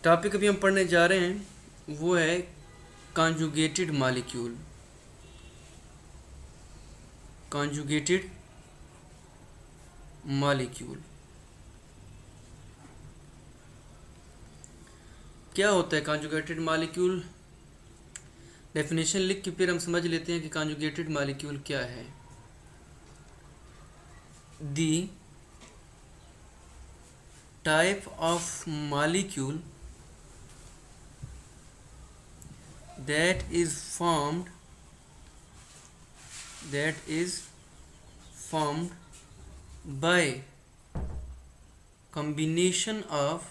Topic अभी हम पढ़ने जा रहे हैं वो है कॉन्जुगेटेड मॉलिक्यूल। कॉन्जुगेटेड मॉलिक्यूल क्या होता है? कॉन्जुगेटेड मॉलिक्यूल डेफिनेशन लिख के फिर हम समझ लेते हैं कि कॉन्जुगेटेड मॉलिक्यूल क्या है। The type of molecule that is formed by combination of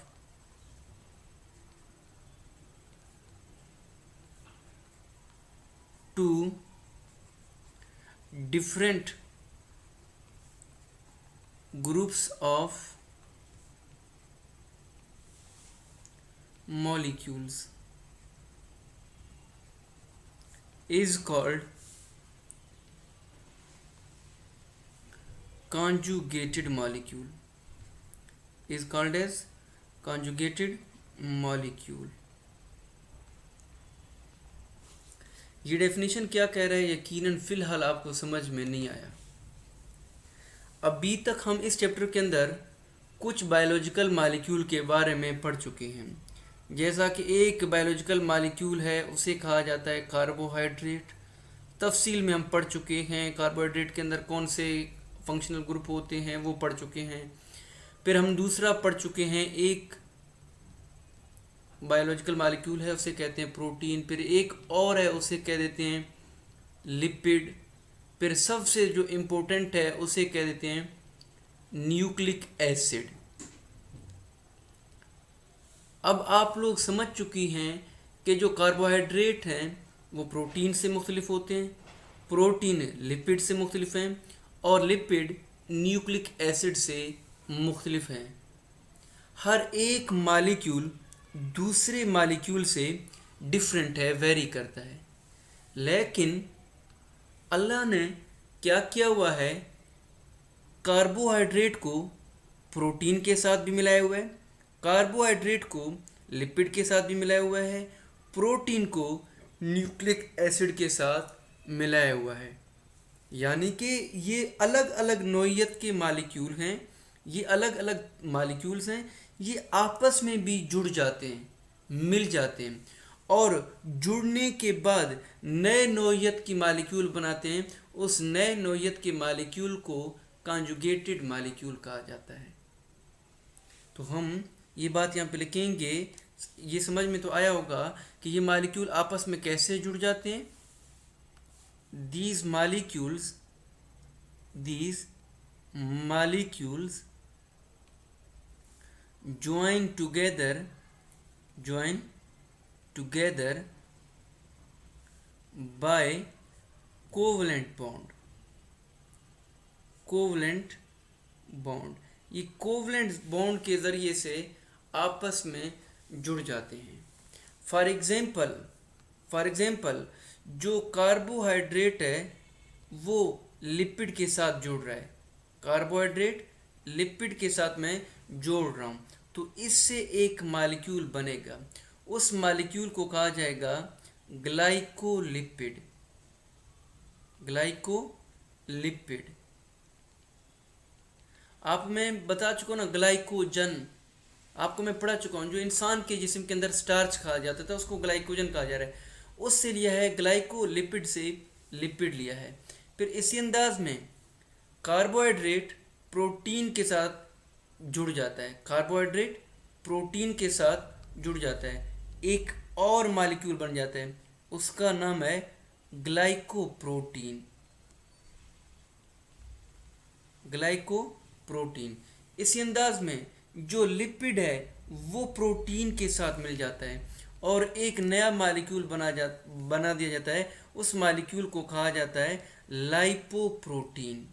two different groups of molecules is called conjugated molecule, is called as conjugated molecule। ये डेफिनेशन क्या कह रहा है यकीनन फिलहाल आपको समझ में नहीं आया। अभी तक हम इस चैप्टर के अंदर कुछ बायोलॉजिकल मॉलिक्यूल के बारे में पढ़ चुके हैं। जैसा कि एक बायोलॉजिकल मॉलिक्यूल है उसे कहा जाता है कार्बोहाइड्रेट। तफसील में हम पढ़ चुके हैं कार्बोहाइड्रेट के अंदर कौन से फंक्शनल ग्रुप होते हैं, वो पढ़ चुके हैं। फिर हम दूसरा पढ़ चुके हैं, एक बायोलॉजिकल मॉलिक्यूल है उसे कहते हैं प्रोटीन। फिर एक और है उसे कह देते हैं लिपिड। फिर सबसे जो इम्पोर्टेंट है उसे कह देते हैं न्यूक्लिक एसिड। अब आप लोग समझ चुकी हैं कि जो कार्बोहाइड्रेट हैं वो प्रोटीन से मुख्तलिफ होते हैं, प्रोटीन लिपिड से मुख्तलिफ हैं और लिपिड न्यूक्लिक एसिड से मुख्तलिफ हैं। हर एक मालिक्यूल दूसरे मालिक्यूल से डिफरेंट है, वेरी करता है। लेकिन अल्लाह ने क्या किया हुआ है, कार्बोहाइड्रेट को प्रोटीन के साथ भी मिलाया हुआ है, कार्बोहाइड्रेट को लिपिड के साथ भी मिलाया हुआ है, प्रोटीन को न्यूक्लिक एसिड के साथ मिलाया हुआ है। यानी कि ये अलग अलग नौइयत के मालिक्यूल हैं, ये अलग अलग मालिक्यूल्स हैं, ये आपस में भी जुड़ जाते हैं, मिल जाते हैं और जुड़ने के बाद नए नौइयत की मालिक्यूल बनाते हैं। उस नए नौइयत के मालिक्यूल को कॉन्जुगेटेड मालिक्यूल कहा जाता है। तो हम ये बात यहाँ पे लिखेंगे, ये समझ में तो आया होगा कि ये मालिक्यूल आपस में कैसे जुड़ जाते हैं। These molecules join together by covalent bond। ये कोवलेंट बॉन्ड के ज़रिए से आपस में जुड़ जाते हैं। फॉर एग्ज़ाम्पल जो कार्बोहाइड्रेट है वो लिपिड के साथ जुड़ रहा है, कार्बोहाइड्रेट लिपिड के साथ मैं जोड़ रहा हूँ, तो इससे एक मालिक्यूल बनेगा। उस मालिक्यूल को कहा जाएगा ग्लाइकोलिपिड। आप मैं बता चुका हूँ ना, ग्लाइकोजन आपको मैं पढ़ा चुका हूँ। जो इंसान के जिस्म के अंदर स्टार्च कहा जाता था उसको ग्लाइकोजन कहा जा रहा है, उससे लिया है। ग्लाइकोलिपिड से लिपिड लिया है। फिर इसी अंदाज में कार्बोहाइड्रेट प्रोटीन के साथ जुड़ जाता है, कार्बोहाइड्रेट प्रोटीन के साथ जुड़ जाता है, एक और मालिक्यूल बन जाता है, उसका नाम है ग्लाइकोप्रोटीन। इसी अंदाज में जो लिपिड है वो प्रोटीन के साथ मिल जाता है और एक नया मालिक्यूल बना दिया जाता है। उस मालिक्यूल को कहा जाता है लाइपोप्रोटीन।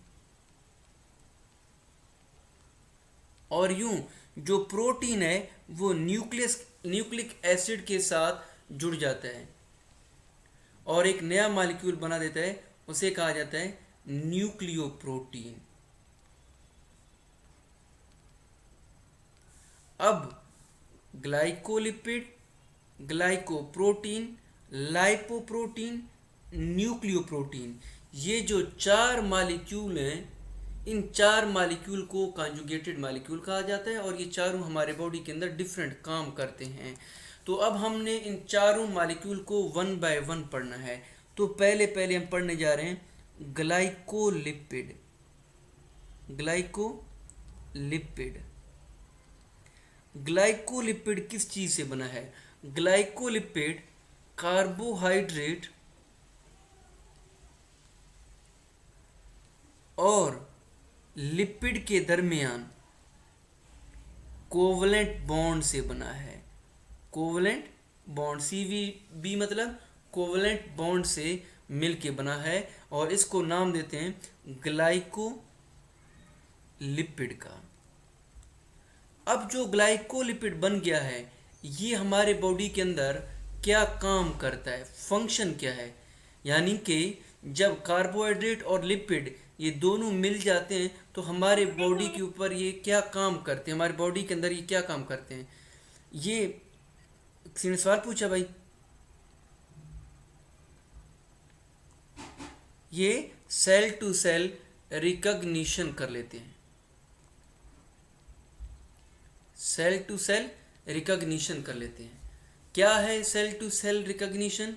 और यूं जो प्रोटीन है वो न्यूक्लिक एसिड के साथ जुड़ जाता है और एक नया मालिक्यूल बना देता है, उसे कहा जाता है न्यूक्लियोप्रोटीन। अब ग्लाइकोलिपिड, ग्लाइकोप्रोटीन, लाइपोप्रोटीन, न्यूक्लियोप्रोटीन। ये जो चार मॉलिक्यूल हैं, इन चार मॉलिक्यूल को कॉन्जुगेटेड मॉलिक्यूल कहा जाता है और ये चारों हमारे बॉडी के अंदर डिफरेंट काम करते हैं। तो अब हमने इन चारों मॉलिक्यूल को वन बाय वन पढ़ना है। तो पहले पहले हम पढ़ने जा रहे हैं ग्लाइकोलिपिड। ग्लाइकोलिपिड, ग्लाइकोलिपिड किस चीज़ से बना है? ग्लाइकोलिपिड कार्बोहाइड्रेट और लिपिड के दरमियान कोवलेंट बॉन्ड से बना है। कोवलेंट बॉन्ड, CVB मतलब कोवलेंट बॉन्ड से मिल के बना है और इसको नाम देते हैं ग्लाइकोलिपिड का। अब जो ग्लाइकोलिपिड बन गया है, ये हमारे बॉडी के अंदर क्या काम करता है, फंक्शन क्या है? यानी कि जब कार्बोहाइड्रेट और लिपिड ये दोनों मिल जाते हैं तो हमारे बॉडी के ऊपर ये क्या काम करते हैं, हमारे बॉडी के अंदर ये क्या काम करते हैं? ये किसी ने सवाल पूछा भाई। ये सेल टू सेल रिकॉग्निशन कर लेते हैं। सेल टू सेल रिकॉग्निशन कर लेते हैं। क्या है सेल टू सेल रिकॉग्निशन?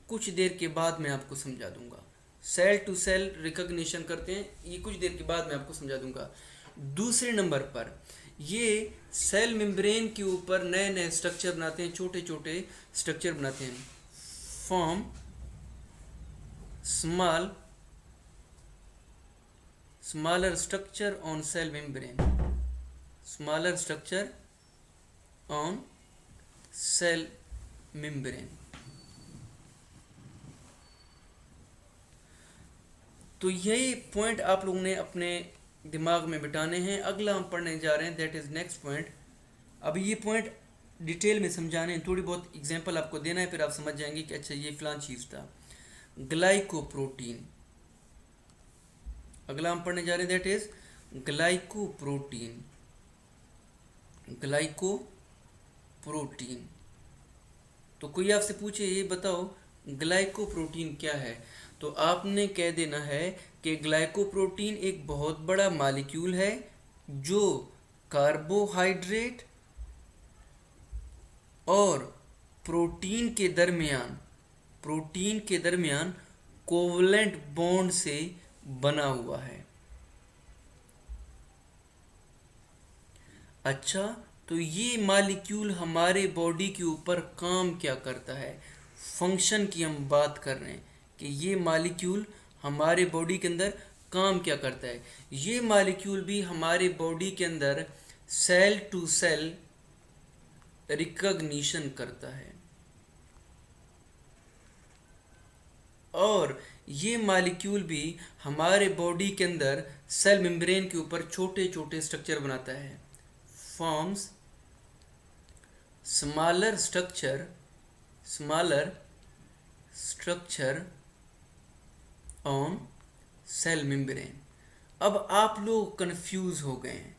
कुछ देर के बाद मैं आपको समझा दूंगा। सेल टू सेल रिकॉग्निशन करते हैं, ये कुछ देर के बाद मैं आपको समझा दूंगा। दूसरे नंबर पर ये सेल मेम्ब्रेन के ऊपर नए नए स्ट्रक्चर बनाते हैं, छोटे छोटे स्ट्रक्चर बनाते हैं। Form smaller structure on sale membrane, smaller structure on sale membrane. तो यही पॉइंट आप लोगों ने अपने दिमाग में बिठाने हैं। अगला हम पढ़ने जा रहे हैं, दैट इज़ नेक्स्ट पॉइंट। अभी ये पॉइंट डिटेल में समझाने हैं, थोड़ी बहुत एग्जांपल आपको देना है, फिर आप समझ जाएंगे कि अच्छा ये फलां चीज़ था। ग्लाइकोप्रोटीन, अगला हम पढ़ने जा रहे हैं, दैट इज़ ग्लाइकोप्रोटीन। ग्लाइकोप्रोटीन, तो कोई आपसे पूछे ये बताओ ग्लाइकोप्रोटीन क्या है, तो आपने कह देना है कि ग्लाइकोप्रोटीन एक बहुत बड़ा मॉलिक्यूल है जो कार्बोहाइड्रेट और प्रोटीन के दरमियान कोवलेंट बॉन्ड से बना हुआ है। अच्छा, तो ये मॉलिक्यूल हमारे बॉडी के ऊपर काम क्या करता है, फंक्शन की हम बात कर रहे हैं कि ये मॉलिक्यूल हमारे बॉडी के अंदर काम क्या करता है। ये मॉलिक्यूल भी हमारे बॉडी के अंदर सेल टू सेल रिकॉग्निशन करता है और ये मॉलिक्यूल भी हमारे बॉडी के अंदर सेल मेम्ब्रेन के ऊपर छोटे छोटे स्ट्रक्चर बनाता है। Forms smaller structure on sale membrane. अब आप लोग कंफ्यूज हो गए हैं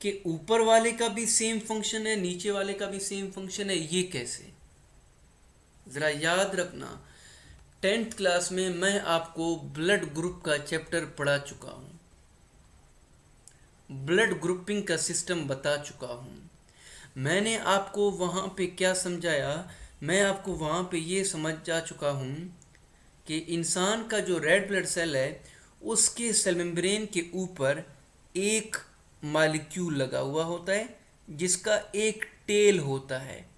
कि ऊपर वाले का भी सेम फंक्शन है, नीचे वाले का भी सेम फंक्शन है, ये कैसे? ज़रा याद रखना, 10th क्लास में मैं आपको ब्लड ग्रुप का चैप्टर पढ़ा चुका हूँ, ब्लड ग्रुपिंग का सिस्टम बता चुका हूँ। मैंने आपको वहाँ पे क्या समझाया, मैं आपको वहाँ पे ये समझ जा चुका हूँ कि इंसान का जो रेड ब्लड सेल है उसके सेल मेम्ब्रेन के ऊपर एक मॉलिक्यूल लगा हुआ होता है जिसका एक टेल होता है,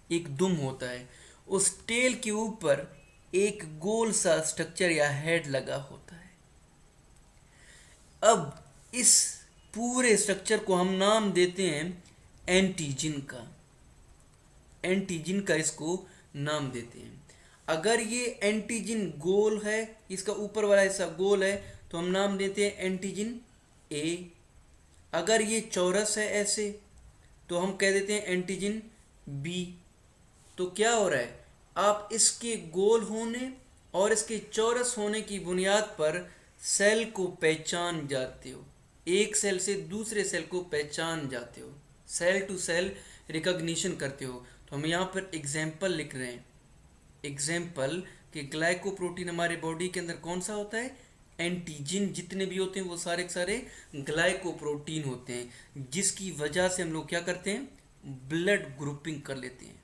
एक दुम होता है। उस टेल के ऊपर एक गोल सा स्ट्रक्चर या हेड लगा होता है। अब इस पूरे स्ट्रक्चर को हम नाम देते हैं एंटीजन का, एंटीजन का इसको नाम देते हैं। अगर ये एंटीजन गोल है, इसका ऊपर वाला हिस्सा गोल है, तो हम नाम देते हैं एंटीजन ए। अगर ये चौरस है ऐसे, तो हम कह देते हैं एंटीजन बी। तो क्या हो रहा है, आप इसके गोल होने और इसके चौरस होने की बुनियाद पर सेल को पहचान जाते हो, एक सेल से दूसरे सेल को पहचान जाते हो। सेल टू सेल रिकॉग्निशन करते हो। तो हम यहाँ पर एग्जाम्पल लिख रहे हैं, एग्जाम्पल कि ग्लाइकोप्रोटीन हमारे बॉडी के अंदर कौन सा होता है, एंटीजन जितने भी होते हैं वो सारे के सारे ग्लाइकोप्रोटीन होते हैं, जिसकी वजह से हम लोग क्या करते हैं, ब्लड ग्रुपिंग कर लेते हैं,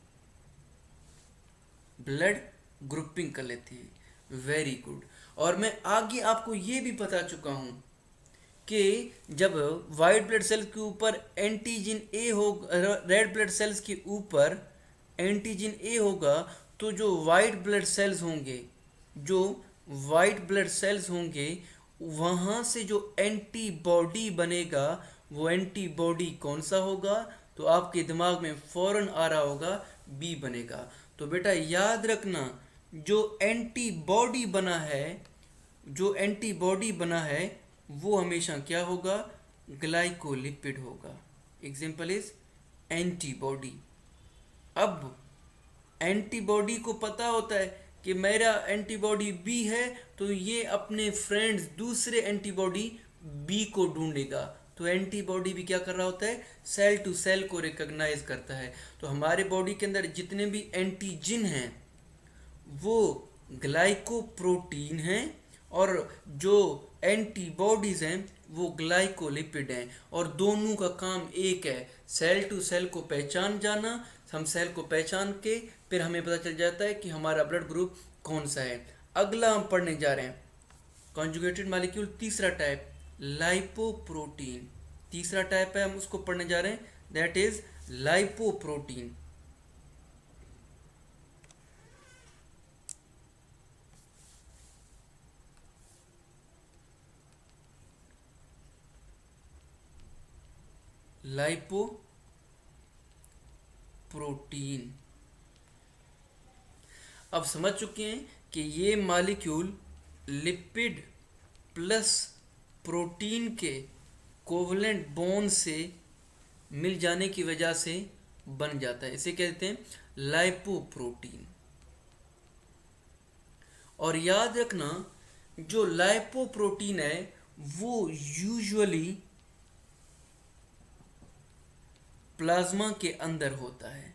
ब्लड ग्रुपिंग कर लेते हैं। Very good. और मैं आगे आपको ये भी बता चुका हूं कि जब वाइट ब्लड सेल के ऊपर एंटीजन ए हो, रेड ब्लड सेल्स के ऊपर एंटीजन ए होगा, तो जो वाइट ब्लड सेल्स होंगे, जो वाइट ब्लड सेल्स होंगे, वहाँ से जो एंटीबॉडी बनेगा, वो एंटीबॉडी कौन सा होगा, तो आपके दिमाग में फौरन आ रहा होगा बी बनेगा। तो बेटा याद रखना, जो एंटीबॉडी बना है, जो एंटीबॉडी बना है वो हमेशा क्या होगा, ग्लाइकोलिपिड होगा। Example is antibody. अब एंटीबॉडी को पता होता है कि मेरा एंटीबॉडी बी है, तो ये अपने फ्रेंड्स दूसरे एंटीबॉडी बी को ढूंढेगा। तो एंटीबॉडी भी क्या कर रहा होता है, सेल टू सेल को रिकॉग्नाइज करता है। तो हमारे बॉडी के अंदर जितने भी एंटीजन हैं वो ग्लाइकोप्रोटीन हैं, और जो एंटीबॉडीज हैं वो ग्लाइकोलिपिड हैं, और दोनों का काम एक है, सेल टू सेल को पहचान जाना। हम सेल को पहचान के फिर हमें पता चल जाता है कि हमारा ब्लड ग्रुप कौन सा है। अगला हम पढ़ने जा रहे हैं कॉन्जुगेटेड मॉलिक्यूल, तीसरा टाइप लाइपोप्रोटीन। तीसरा टाइप है, हम उसको पढ़ने जा रहे हैं, दैट इज लाइपोप्रोटीन। लाइपोप्रोटीन। अब समझ चुके हैं कि ये मॉलिक्यूल लिपिड प्लस प्रोटीन के कोवलेंट बॉन्ड से मिल जाने की वजह से बन जाता है, इसे कहते हैं लाइपोप्रोटीन। और याद रखना, जो लाइपोप्रोटीन है वो यूजुअली प्लाज्मा के अंदर होता है।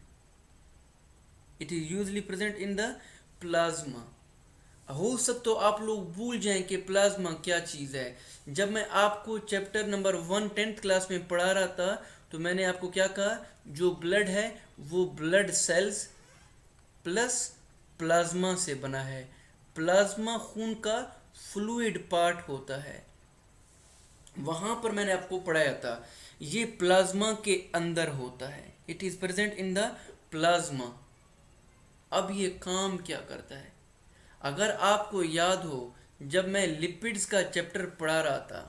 It is usually present in the plasma. हो सकता तो आप लोग भूल जाएं कि प्लाज्मा क्या चीज़ है। जब मैं आपको चैप्टर नंबर 1 10th क्लास में पढ़ा रहा था, तो मैंने आपको क्या कहा, जो ब्लड है वो ब्लड सेल्स प्लस प्लाज्मा से बना है। प्लाज्मा खून का फ्लूइड पार्ट होता है, वहाँ पर मैंने आपको पढ़ाया था, ये प्लाज्मा के अंदर होता है। It is present in the plasma. अब ये काम क्या करता है, अगर आपको याद हो, जब मैं लिपिड्स का चैप्टर पढ़ा रहा था,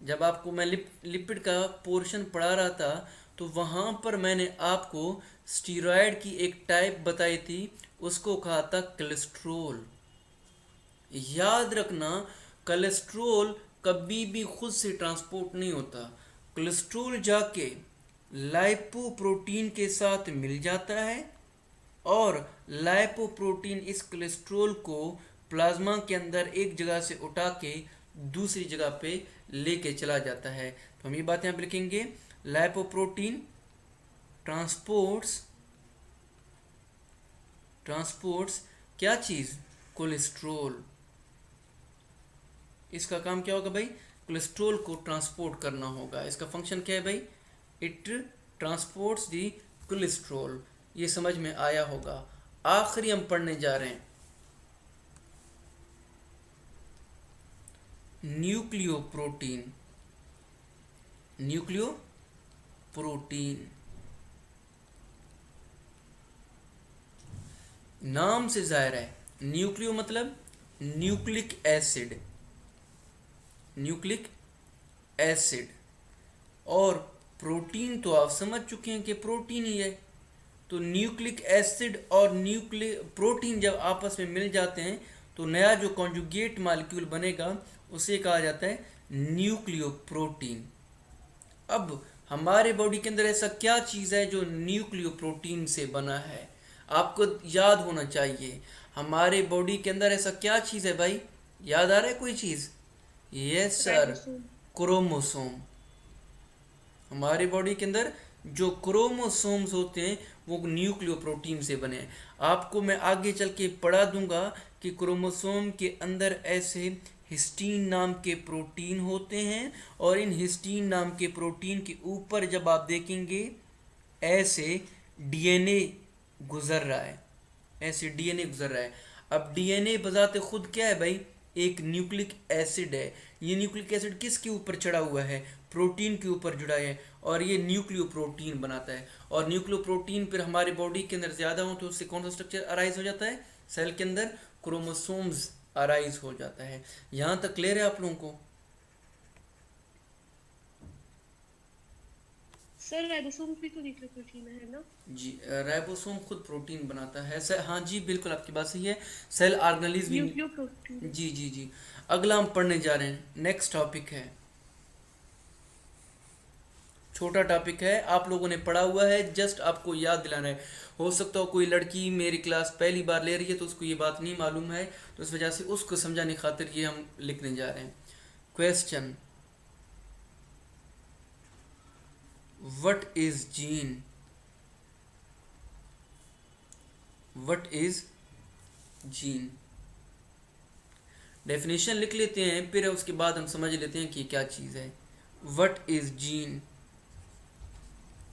जब आपको मैं लिपिड का पोर्शन पढ़ा रहा था, तो वहाँ पर मैंने आपको स्टीरॉयड की एक टाइप बताई थी, उसको कहा था कोलेस्ट्रोल। याद रखना, कोलेस्ट्रोल कभी भी खुद से ट्रांसपोर्ट नहीं होता। कोलेस्ट्रोल जाके लाइपोप्रोटीन के साथ मिल जाता है, और लाइपोप्रोटीन इस कोलेस्ट्रोल को प्लाज्मा के अंदर एक जगह से उठा के दूसरी जगह पे लेके चला जाता है। तो हम ये बात यहाँ पे लिखेंगे, लाइपोप्रोटीन ट्रांसपोर्ट्स क्या चीज़, कोलेस्ट्रोल। इसका काम क्या होगा भाई, कोलेस्ट्रोल को ट्रांसपोर्ट करना होगा। इसका फंक्शन क्या है भाई, इट ट्रांसपोर्ट्स दी कोलेस्ट्रोल। ये समझ में आया होगा। आखिरी हम पढ़ने जा रहे हैं न्यूक्लियोप्रोटीन। न्यूक्लियोप्रोटीन नाम से जाहिर है, न्यूक्लियो मतलब न्यूक्लिक एसिड, न्यूक्लिक एसिड, और प्रोटीन तो आप समझ चुके हैं कि प्रोटीन ही है। तो न्यूक्लिक एसिड और प्रोटीन जब आपस में मिल जाते हैं, तो नया जो कॉन्जुगेट मॉलिक्यूल बनेगा उसे कहा जाता है न्यूक्लियोप्रोटीन। अब हमारे बॉडी के अंदर ऐसा क्या चीज़ है जो न्यूक्लियोप्रोटीन से बना है, आपको याद होना चाहिए। हमारे बॉडी के अंदर ऐसा क्या चीज़ है भाई, याद आ रहा है कोई चीज़? Yes sir, chromosome. हमारे बॉडी के अंदर जो क्रोमोसोम्स होते हैं वो न्यूक्लियोप्रोटीन से बने हैं। आपको मैं आगे चल के पढ़ा दूंगा कि क्रोमोसोम के अंदर ऐसे हिस्टीन नाम के प्रोटीन होते हैं, और इन हिस्टीन नाम के प्रोटीन के ऊपर जब आप देखेंगे ऐसे डीएनए गुजर रहा है, ऐसे डीएनए गुजर रहा है। अब डीएनए बजाते खुद क्या है भाई, एक न्यूक्लिक एसिड है। ये न्यूक्लिक एसिड किसके ऊपर चढ़ा हुआ है, प्रोटीन के ऊपर जुड़ा है, और ये न्यूक्लियोप्रोटीन बनाता है। और न्यूक्लियोप्रोटीन फिर हमारे बॉडी के अंदर ज़्यादा हो तो उससे कौन सा स्ट्रक्चर अराइज हो जाता है, सेल के अंदर क्रोमोसोम्स अराइज हो जाता है। यहाँ तक क्लियर है आप लोगों को? सर राइबोसोम्स भी तो न्यूक्लियोप्रोटीन है ना? जी, राइबोसोम खुद प्रोटीन बनाता है सर। हाँ जी, बिल्कुल आपकी बात सही है। सेल ऑर्गेनेलिज भी। न्यूक्लियोप्रोटीन। जी जी जी। अगला हम पढ़ने जा रहे हैं, नेक्स्ट टॉपिक है, छोटा टॉपिक है, आप लोगों ने पढ़ा हुआ है, जस्ट आपको याद दिलाना है। हो सकता हो कोई लड़की मेरी क्लास पहली बार ले रही है तो उसको ये बात नहीं मालूम है, तो इस वजह से उसको समझाने खातिर ये हम लिखने जा रहे हैं। Question, what is gene? What is gene? Definition लिख लेते हैं, फिर उसके बाद हम समझ लेते हैं कि क्या चीज़ है। What is gene?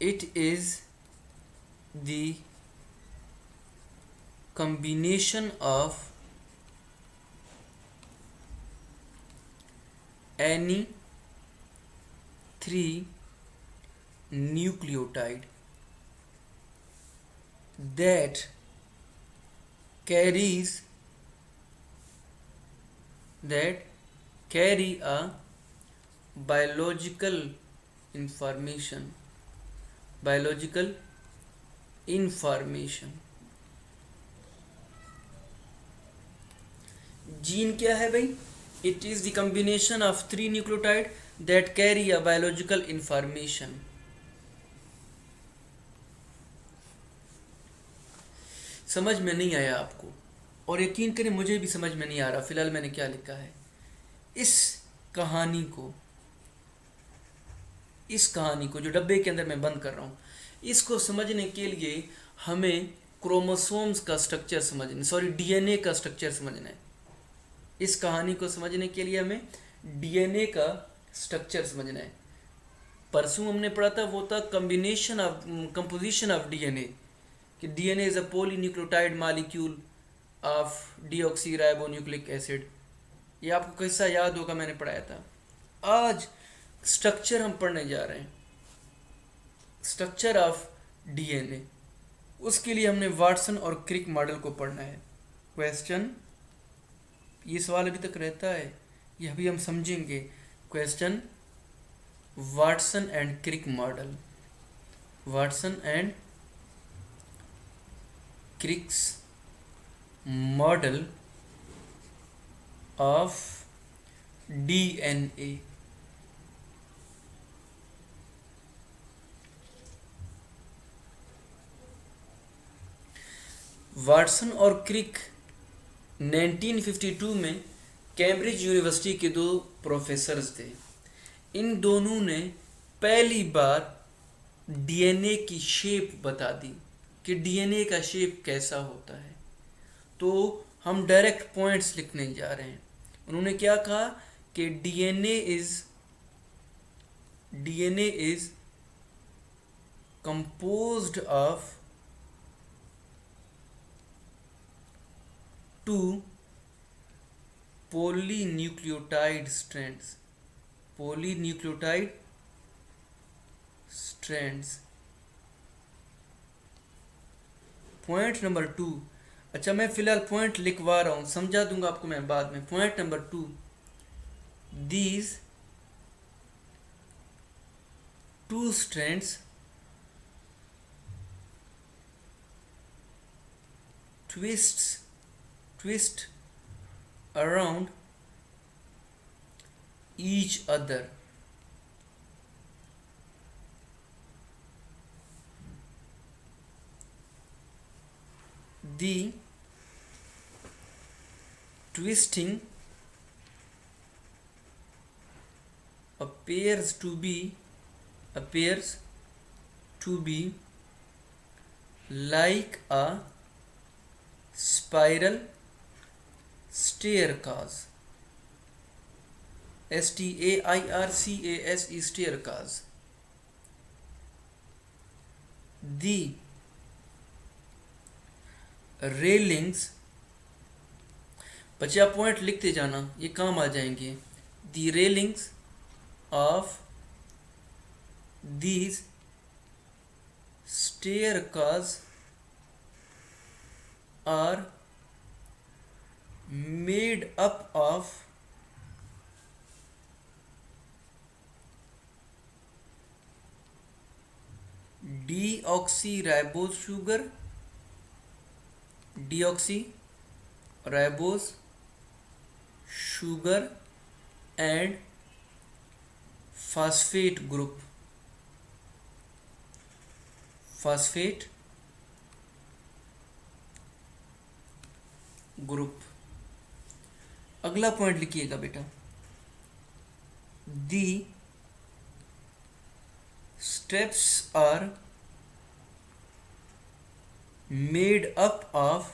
It is the combination of any three nucleotide that carries that carry a biological information, biological information। Gene क्या है भाई? It is the combination of three nucleotide that carry a biological information. समझ में नहीं आया आपको? और यकीन करें मुझे भी समझ में नहीं आ रहा फिलहाल मैंने क्या लिखा है। इस कहानी को, इस कहानी को जो डब्बे के अंदर मैं बंद कर रहा हूँ, इसको समझने के लिए हमें क्रोमोसोम्स का स्ट्रक्चर समझना, सॉरी डीएनए का स्ट्रक्चर समझना है। इस कहानी को समझने के लिए हमें डीएनए का स्ट्रक्चर समझना है। परसों हमने पढ़ा था, वो था combination of composition of DNA, कि DNA is a polynucleotide molecule of deoxyribonucleic acid. ये आपको कैसा याद होगा, मैंने पढ़ाया था। आज स्ट्रक्चर हम पढ़ने जा रहे हैं, स्ट्रक्चर ऑफ डीएनए। उसके लिए हमने वाटसन और क्रिक मॉडल को पढ़ना है। क्वेश्चन, ये सवाल अभी तक रहता है, ये अभी हम समझेंगे। Question, Watson and Crick model, Watson and Crick's model of DNA. Watson और क्रिक 1952 में कैम्ब्रिज यूनिवर्सिटी के दो प्रोफेसर्स थे। इन दोनों ने पहली बार डीएनए की शेप बता दी कि डीएनए का शेप कैसा होता है। तो हम डायरेक्ट पॉइंट्स लिखने जा रहे हैं। उन्होंने क्या कहा कि DNA is composed of two polynucleotide strands, polynucleotide strands। Point number 2, अच्छा मैं फिलहाल पॉइंट लिखवा रहा हूँ, समझा दूंगा आपको मैं बाद में। Point number 2, these two strands twist around each other, the twisting appears to be like a spiral staircase. STAIRCASE, staircase. The railings, बच्चे आप पॉइंट लिखते जाना, ये काम आ जाएंगे. The railings of these staircases are made up of deoxyribose sugar, deoxyribose sugar and phosphate group. phosphate group. अगला point लिखिएगा बेटा. The steps are made up of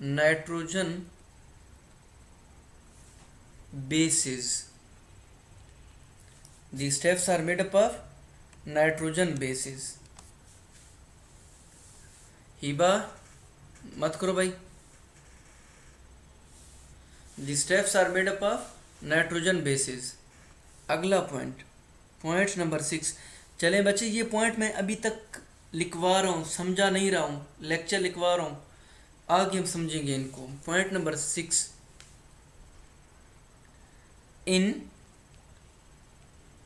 nitrogen bases. The steps are made up of nitrogen bases. Hiba मत करो भाई. The steps are made up of nitrogen bases. अगला point number 6. चलें बच्चे, ये पॉइंट मैं अभी तक लिखवा रहा हूँ, समझा नहीं रहा हूँ, लेक्चर लिखवा रहा हूँ, आगे हम समझेंगे इनको. Point number 6. In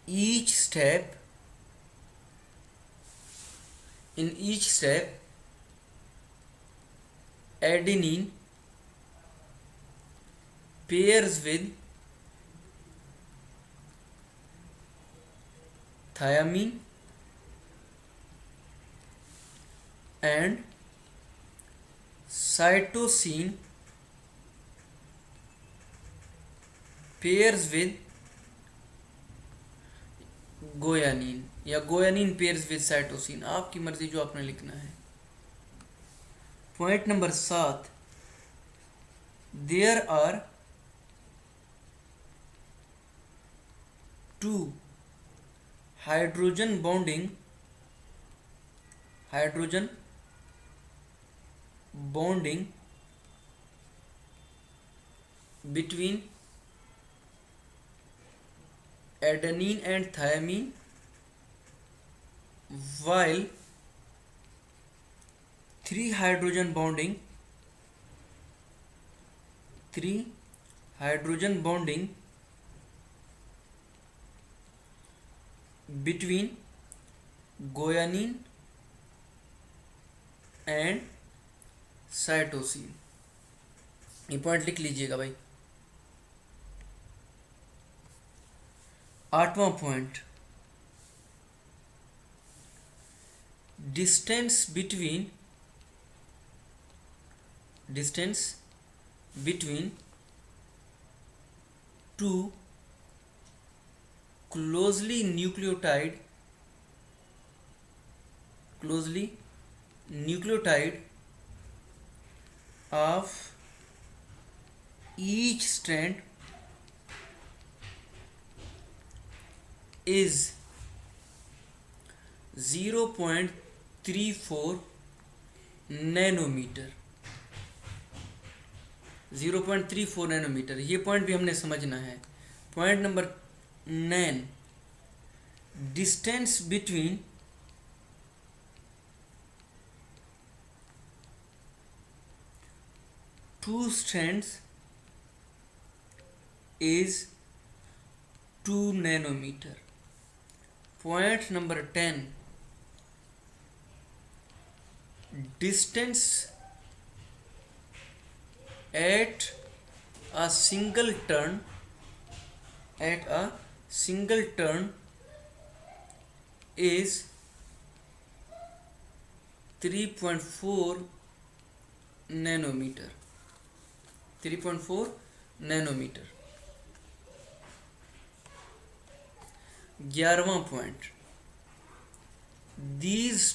each step adenine pairs with thiamine and cytosine pairs with गोयानीन, या गोयानीन पेयर्स विद साइटोसिन, आपकी मर्जी जो आपने लिखना है. Point number 7. There are 2 hydrogen bonding between adenine and thiamine, while 3 hydrogen bonding between guanine and cytosine. ये point लिख लीजिएगा भाई. 8वां point. distance between two closely nucleotide of each strand is 0.34 nanometre. 0.34 nanometre. ये पॉइंट भी हमने समझना है. Point number 9. Distance between two strands is 2 nanometer. Point number 10. Distance at a single turn is 3.4 nanometer. 3.4 nanometer. 11वां point, these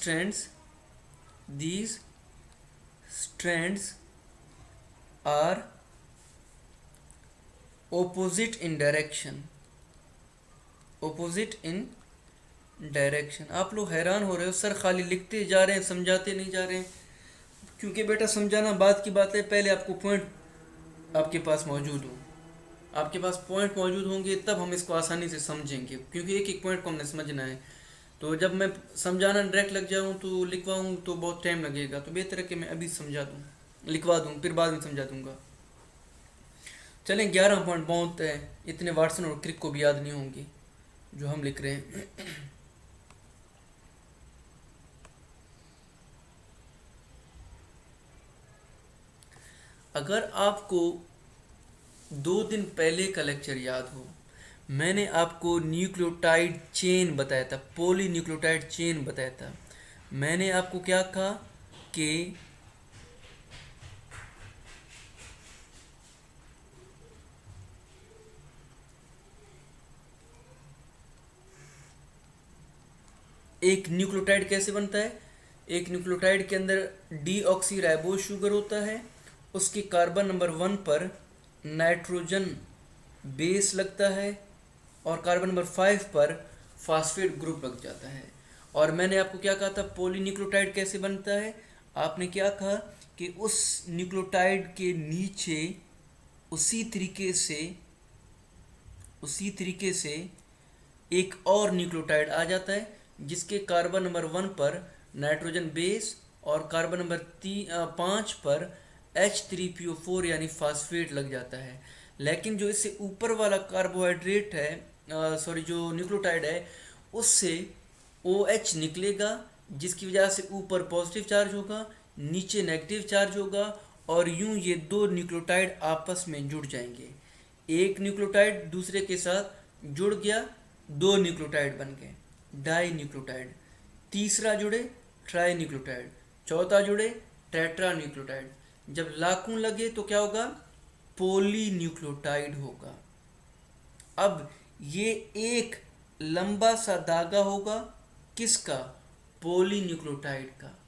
strands are opposite in direction। आप लोग हैरान हो रहे हो सर, खाली लिखते जा रहे हैं, समझाते नहीं जा रहे हैं। क्योंकि बेटा समझाना बात की बात है, पहले आपको पॉइंट आपके पास मौजूद हो, आपके पास पॉइंट मौजूद होंगे तब हम इसको आसानी से समझेंगे, क्योंकि एक एक पॉइंट को हमने समझना है। तो जब मैं समझाना डायरेक्ट लग जाऊँ तो लिखवाऊँ तो बहुत टाइम लगेगा, तो बेहतर है कि मैं अभी समझा दूँ, लिखवा दूँ, फिर बाद में समझा दूँगा। चलें, 11 पॉइंट बहुत है, इतने वाटसन और क्रिक को भी याद नहीं होंगे जो हम लिख रहे हैं। अगर आपको 2 दिन पहले का लेक्चर याद हो, मैंने आपको न्यूक्लियोटाइड चेन बताया था, पॉली न्यूक्लियोटाइड चेन बताया था। मैंने आपको क्या कहा कि एक न्यूक्लियोटाइड कैसे बनता है। एक न्यूक्लियोटाइड के अंदर डीऑक्सीराइबोज शुगर होता है, उसके कार्बन नंबर 1 पर नाइट्रोजन बेस लगता है और कार्बन नंबर 5 पर फास्फेट ग्रुप लग जाता है। और मैंने आपको क्या कहा था, पॉलीन्यूक्लियोटाइड कैसे बनता है। आपने क्या कहा कि उस न्यूक्लियोटाइड के नीचे उसी तरीके से एक और न्यूक्लियोटाइड आ जाता है जिसके कार्बन नंबर 1 पर नाइट्रोजन बेस और कार्बन नंबर 5 पर H3PO4 यानी फास्फेट लग जाता है। लेकिन जो इससे ऊपर वाला कार्बोहाइड्रेट है, जो न्यूक्लियोटाइड है, उससे OH निकलेगा, जिसकी वजह से ऊपर पॉजिटिव चार्ज होगा, नीचे नेगेटिव चार्ज होगा, और यूं ये 2 न्यूक्लियोटाइड आपस में जुड़ जाएंगे। एक न्यूक्लियोटाइड दूसरे के साथ जुड़ गया, 2 न्यूक्लियोटाइड बन गए, डाई न्यूक्लियोटाइड। तीसरा जुड़े, ट्राई न्यूक्लियोटाइड। चौथा जुड़े, टेट्रा न्यूक्लियोटाइड। जब लाखों लगे तो क्या होगा, पॉली न्यूक्लियोटाइड होगा। अब ये एक लंबा सा धागा होगा, किसका, पॉली न्यूक्लियोटाइड का,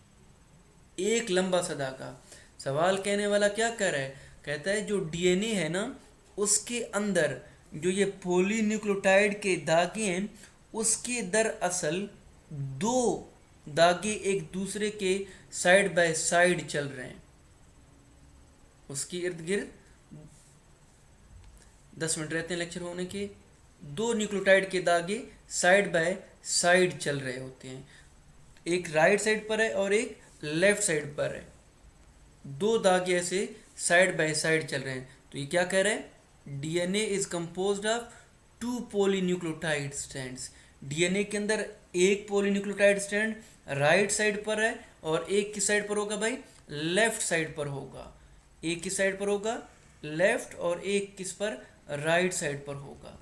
एक लंबा सा धागा। सवाल कहने वाला क्या कह रहा है, कहता है जो डीएनए है ना, उसके अंदर जो ये पॉली न्यूक्लियोटाइड के धागे हैं, उसके दरअसल 2 धागे एक दूसरे के साइड बाय साइड चल रहे हैं। उसके इर्द गिर्द 10 मिनट रहते हैं लेक्चर होने के, 2 न्यूक्लियोटाइड के धागे साइड बाय साइड चल रहे होते हैं। एक राइट साइड पर है और एक लेफ्ट साइड पर है, 2 धागे ऐसे साइड बाय साइड चल रहे हैं। तो ये क्या कह रहे हैं, DNA is composed of 2 polynucleotide strands. DNA के अंदर एक पॉलीन्यूक्लियोटाइड स्ट्रैंड राइट साइड पर है और एक किस साइड पर होगा भाई, लेफ्ट साइड पर होगा। एक किस साइड पर होगा, लेफ्ट, और एक किस पर, राइट साइड पर होगा।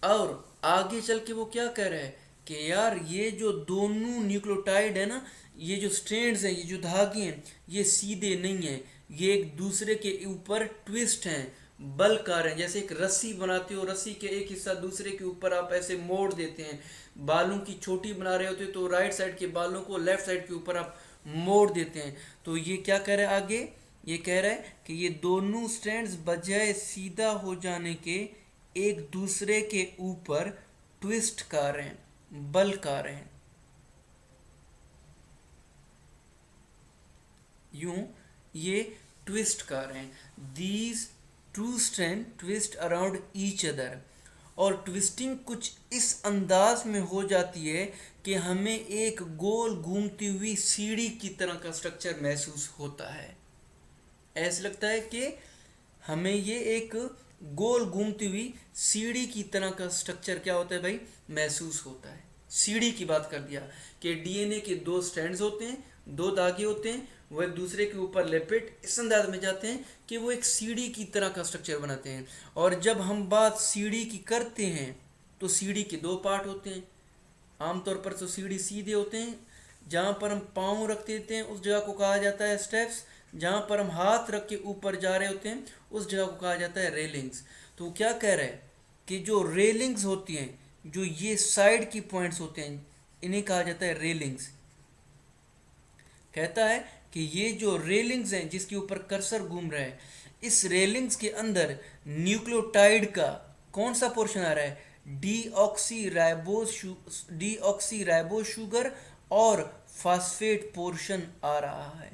और आगे चल के वो क्या कह रहा है कि यार ये जो दोनों न्यूक्लियोटाइड है ना, ये जो स्ट्रैंड्स हैं, ये जो धागे हैं, ये सीधे नहीं हैं, ये एक दूसरे के ऊपर ट्विस्ट हैं, बल्कार हैं। जैसे एक रस्सी बनाते हो, रस्सी के एक हिस्सा दूसरे के ऊपर आप ऐसे मोड़ देते हैं। बालों की चोटी बना रहे होते तो राइट साइड के बालों को लेफ्ट साइड के ऊपर आप मोड़ देते हैं। तो ये क्या कह रहा है आगे, ये कह रहा है कि ये दोनों स्ट्रैंड्स बजाय सीधा हो जाने के एक दूसरे के ऊपर ट्विस्ट कर रहे हैं, बल कर रहे हैं। यूं ये ट्विस्ट कर रहे हैं। These two strand twist around each other. और ट्विस्टिंग कुछ इस अंदाज में हो जाती है कि हमें एक गोल घूमती हुई सीढ़ी की तरह का स्ट्रक्चर महसूस होता है। ऐसा लगता है कि हमें ये एक गोल घूमती हुई सीढ़ी की तरह का स्ट्रक्चर क्या होता है भाई, महसूस होता है। सीढ़ी की बात कर दिया कि डीएनए के 2 स्ट्रैंड्स होते हैं, 2 धागे होते हैं, वो एक दूसरे के ऊर लेपेट इस अंदाज में जाते हैं कि वो एक सीढ़ी की तरह का स्ट्रक्चर बनाते हैं। और जब हम बात सीढ़ी की करते हैं तो सीढ़ी के 2 पार्ट होते हैं। आमतौर पर तो सीढ़ी सीधे होते हैं, जहाँ पर हम पाँव रख देते हैं उस जगह को कहा जाता है स्टेप्स, जहाँ पर हम हाथ रख के ऊपर जा रहे होते हैं उस जगह को कहा जाता है रेलिंग्स। तो वो क्या कह रहा है कि जो रेलिंग्स होती हैं, जो ये साइड की पॉइंट्स होते हैं, इन्हें कहा जाता है रेलिंग्स। कहता है कि ये जो रेलिंग्स हैं जिसके ऊपर कर्सर घूम रहा है, इस रेलिंग्स के अंदर न्यूक्लियोटाइड का कौन सा पोर्शन आ रहा है, डीऑक्सी राइबोस शुगर और फास्फेट पोर्शन आ रहा है।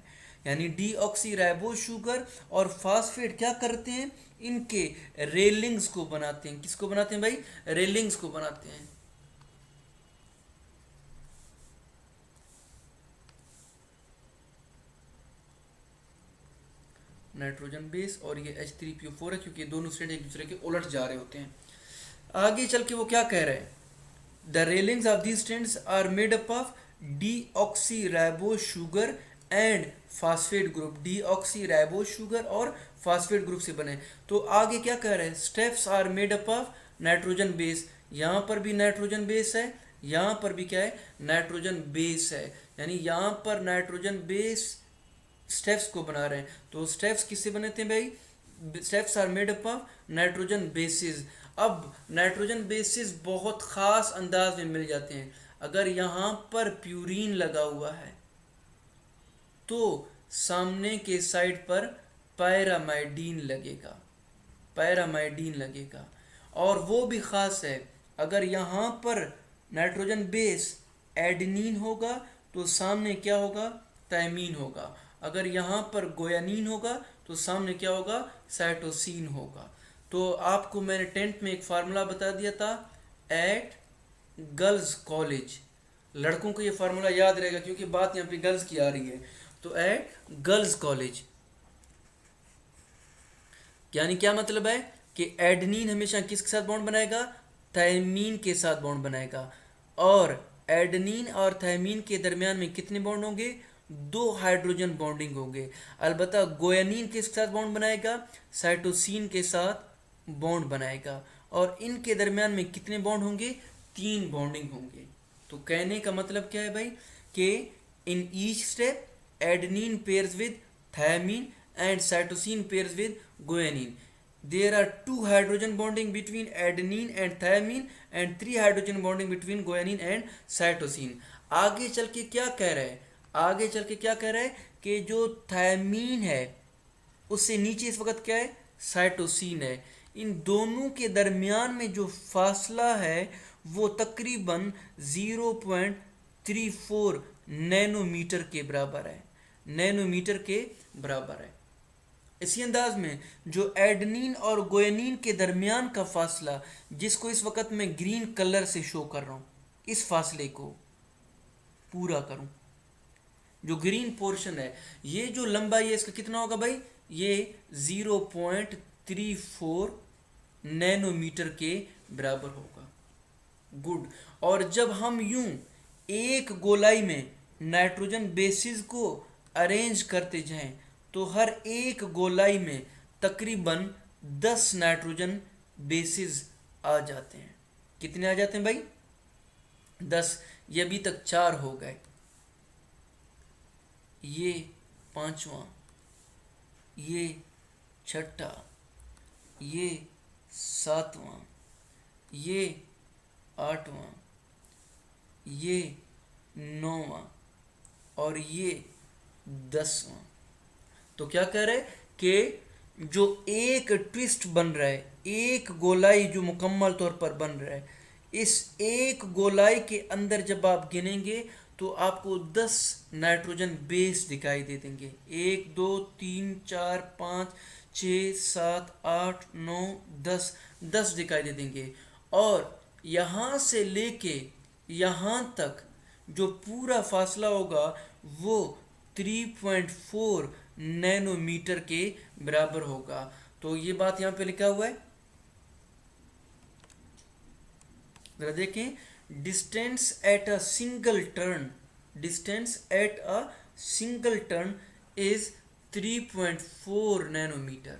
यानी डीऑक्सी राइबोस शुगर और फास्फेट क्या करते हैं, इनके रेलिंग्स को बनाते हैं। किसको बनाते हैं भाई, रेलिंग्स को बनाते हैं। नाइट्रोजन बेस और ये H3PO4 है, क्योंकि दोनों स्ट्रैंड एक दूसरे के उलट जा रहे होते हैं। आगे चल के वो क्या कह रहे हैं, the railings of these strands are made up of deoxyribose sugar and phosphate group. Deoxyribose sugar और फास्फेट ग्रुप से बने। तो आगे क्या कह रहे हैं, steps are made up of nitrogen base. यहाँ पर भी नाइट्रोजन बेस है, यहाँ पर भी क्या है, नाइट्रोजन बेस है। यानी यहाँ पर नाइट्रोजन बेस स्टेप्स को बना रहे हैं। तो स्टेप्स किससे बने थे भाई, steps are made up of nitrogen bases. अब नाइट्रोजन बेसिस बहुत ख़ास अंदाज में मिल जाते हैं। अगर यहाँ पर प्यूरीन लगा हुआ है तो सामने के साइड पर पैरामाइडीन लगेगा, पैरामाइडीन लगेगा। और वो भी ख़ास है, अगर यहाँ पर नाइट्रोजन बेस एडेनिन होगा तो सामने क्या होगा, थायमीन होगा। अगर यहाँ पर गोयानीन होगा तो सामने क्या होगा, साइटोसिन होगा। तो आपको मैंने 10th में एक फार्मूला बता दिया था, एट गर्ल्स कॉलेज। लड़कों को ये फार्मूला याद रहेगा क्योंकि बात यहाँ पे गर्ल्स की आ रही है। तो एट गर्ल्स कॉलेज यानी क्या मतलब है कि एडेनिन हमेशा किसके साथ बॉन्ड बनाएगा, थायमीन के साथ बॉन्ड बनाएगा। और एडेनिन और थायमीन के दरमियान में कितने बॉन्ड होंगे, 2 हाइड्रोजन बॉन्डिंग होंगे। अलबत्ता गोयानीन किसके साथ बॉन्ड बनाएगा, साइटोसिन के साथ बॉन्ड बनाएगा। और इनके दरमियान में कितने बॉन्ड होंगे, 3 बॉन्डिंग होंगे। तो कहने का मतलब क्या है भाई कि in each step adenine pairs with thymine and cytosine pairs with guanine. There are 2 hydrogen bonding between adenine and thymine and 3 hydrogen bonding between guanine and cytosine. आगे चल के क्या कह रहा है, आगे चल के क्या कह रहा है कि जो थायमीन है उससे नीचे इस वक्त क्या है, साइटोसिन है। इन दोनों के दरमियान में जो फासला है वो तकरीबन 0.34 नैनोमीटर के बराबर है, नैनोमीटर के बराबर है। इसी अंदाज में जो एडेनिन और गोयानीन के दरमियान का फासला, जिसको इस वक्त मैं ग्रीन कलर से शो कर रहा हूँ, इस फासले को पूरा करूँ, जो ग्रीन पोर्शन है, ये जो लंबाई है इसका कितना होगा भाई, ये 0.34 नैनोमीटर के बराबर होगा। गुड। और जब हम यूं एक गोलाई में नाइट्रोजन बेसिस को अरेंज करते जाएं तो हर एक गोलाई में तकरीबन 10 नाइट्रोजन बेसिस आ जाते हैं। कितने आ जाते हैं भाई, 10। ये अभी तक 4 हो गए, ये 5वां, ये 6ठा, ये 7वां, ये 8वां, ये 9वां और ये 10वां। तो क्या कह रहे हैं कि जो एक ट्विस्ट बन रहा है, एक गोलाई जो मुकम्मल तौर पर बन रहा है, इस एक गोलाई के अंदर जब आप गिनेंगे तो आपको 10 नाइट्रोजन बेस दिखाई दे देंगे। 1 2 3 4 5 6 7 8 9 10, 10 दिखाई दे देंगे। और यहाँ से लेके यहाँ तक जो पूरा फासला होगा वो 3.4 नैनोमीटर के बराबर होगा। तो ये बात यहाँ पे लिखा हुआ है, जरा देखें, distance at a single turn, distance at a single turn is 3.4 nanometre.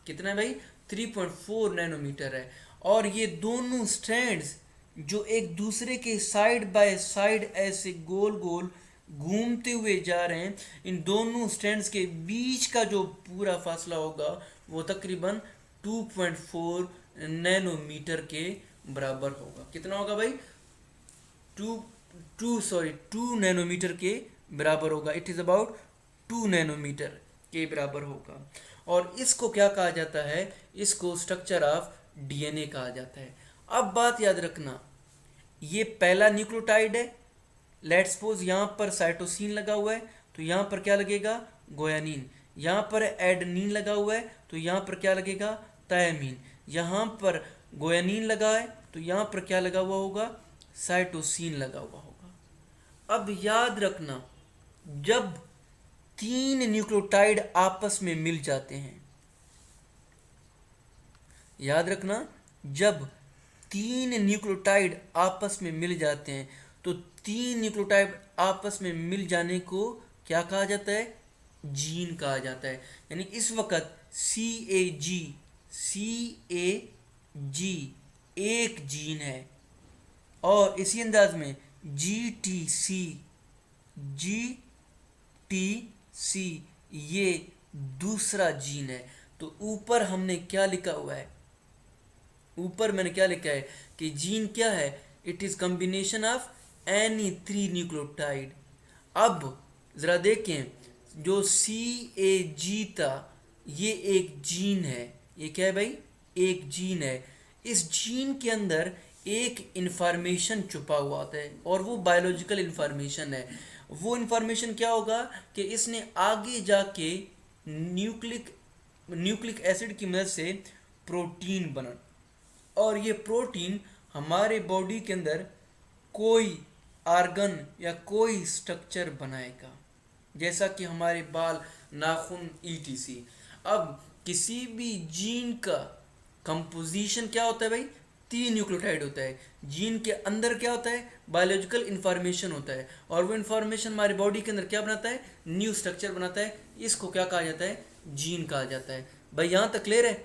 कितना है भाई, 3.4 नैनोमीटर है। और ये दोनों स्ट्रैंड्स जो एक दूसरे के साइड बाय साइड ऐसे गोल गोल घूमते हुए जा रहे हैं, इन दोनों स्ट्रैंड्स के बीच का जो पूरा फासला होगा वो तकरीबन 2.4 नैनोमीटर के बराबर होगा। कितना होगा भाई? टू नैनोमीटर के बराबर होगा। इट इज़ अबाउट 2 नैनोमीटर के बराबर होगा। और इसको क्या कहा जाता है? इसको स्ट्रक्चर ऑफ डीएनए कहा जाता है। अब बात याद रखना, ये पहला न्यूक्लियोटाइड है। लेट्स सपोज यहाँ पर साइटोसिन लगा हुआ है तो यहाँ पर क्या लगेगा? गुआनिन। यहाँ पर एडेनिन लगा हुआ है तो यहाँ पर क्या लगेगा? थायमीन। यहाँ पर गुआनिन लगा है तो यहाँ पर क्या लगा हुआ होगा? साइटोसिन लगा हुआ होगा। अब याद रखना, जब 3 न्यूक्लियोटाइड आपस में मिल जाते हैं, याद रखना, जब 3 न्यूक्लियोटाइड आपस में मिल जाते हैं तो 3 न्यूक्लियोटाइड आपस में मिल जाने को क्या कहा जाता है? जीन कहा जाता है। यानी इस वक्त सी ए जी एक जीन है और इसी अंदाज में जी टी सी ये दूसरा जीन है। तो ऊपर हमने क्या लिखा हुआ है? ऊपर मैंने क्या लिखा है कि जीन क्या है? It is combination of any 3 nucleotide. अब जरा देखें, जो CAG था ये एक जीन है। ये क्या है भाई? एक जीन है। इस जीन के अंदर एक इंफॉर्मेशन छुपा हुआ होता है और वो बायोलॉजिकल इंफॉर्मेशन है। वो इंफॉर्मेशन क्या होगा कि इसने आगे जाके न्यूक्लिक एसिड की मदद से प्रोटीन बना, और ये प्रोटीन हमारे बॉडी के अंदर कोई आर्गन या कोई स्ट्रक्चर बनाएगा, जैसा कि हमारे बाल, नाखून, ETC। अब किसी भी जीन का कंपोजिशन क्या होता है भाई? 3 न्यूक्लियोटाइड होता है। जीन के अंदर क्या होता है? बायोलॉजिकल इंफॉर्मेशन होता है, और वो इंफॉर्मेशन हमारे बॉडी के अंदर क्या बनाता है? न्यू स्ट्रक्चर बनाता है। इसको क्या कहा जाता है? जीन कहा जाता है। भाई यहाँ तक क्लियर है?